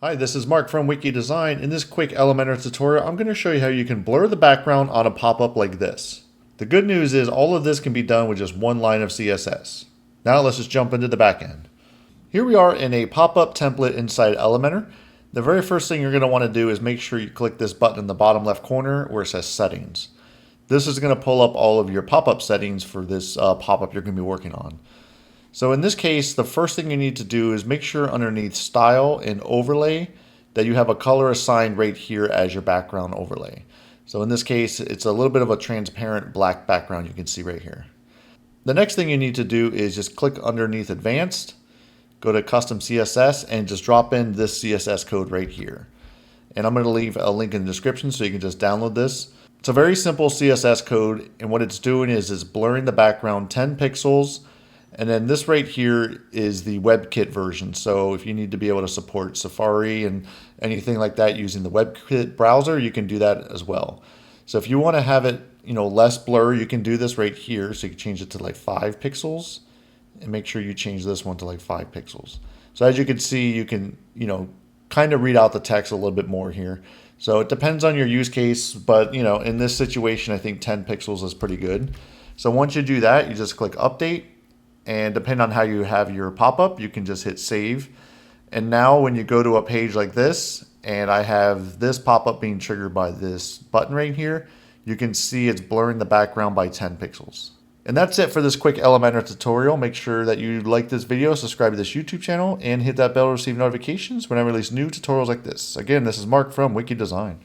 Hi, this is Mark from Wiki Design. In this quick Elementor tutorial, I'm going to show you how you can blur the background on a pop-up like this. The good news is all of this can be done with just one line of CSS. Now let's just jump into the back end. Here we are in a pop-up template inside Elementor. The very first thing you're going to want to do is make sure you click this button in the bottom left corner where it says Settings. This is going to pull up all of your pop-up settings for this pop-up you're going to be working on. So in this case, the first thing you need to do is make sure underneath Style and Overlay that you have a color assigned right here as your background overlay. So in this case, it's a little bit of a transparent black background you can see right here. The next thing you need to do is just click underneath Advanced, go to Custom CSS, and just drop in this CSS code right here. And I'm going to leave a link in the description so you can just download this. It's a very simple CSS code, and what it's doing is it's blurring the background 10 pixels. And then this right here is the WebKit version. So if you need to be able to support Safari and anything like that using the WebKit browser, you can do that as well. So if you want to have it, less blur, you can do this right here. So you can change it to like 5 pixels and make sure you change this one to like 5 pixels. So as you can see, you can, kind of read out the text a little bit more here. So it depends on your use case, but in this situation, I think 10 pixels is pretty good. So once you do that, you just click Update. And depending on how you have your pop-up, you can just hit save. And now when you go to a page like this, and I have this pop-up being triggered by this button right here, you can see it's blurring the background by 10 pixels. And that's it for this quick Elementor tutorial. Make sure that you like this video, subscribe to this YouTube channel, and hit that bell to receive notifications when I release new tutorials like this. Again, this is Mark from Wiki Design.